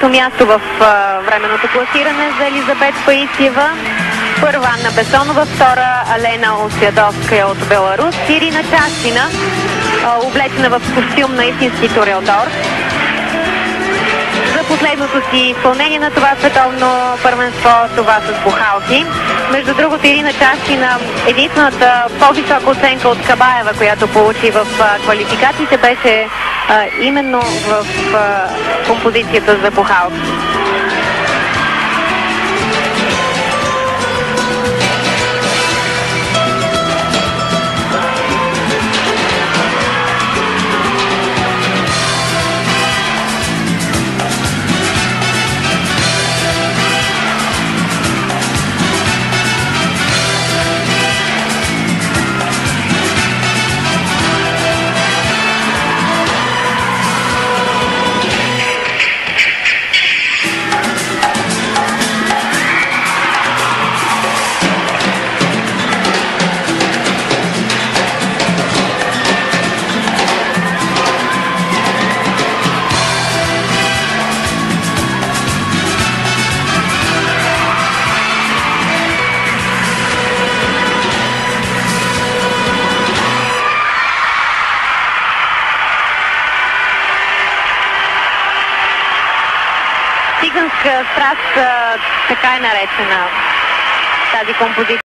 13-то място в временното класиране за Елизабет Паисиева. Първа Анна Бесонова, втора Алена Осядовска от Беларус, Ирина Чашина, облечена в костюм на истински тореодор. За последното си изпълнение на това световно първенство, това с бухалки. Между другото, Ирина Чашина, единствената по-висока оценка от Кабаева, която получи в квалификациите, беше именно в композицията за бухалки. Циганска страст, така е наречена тази композиция.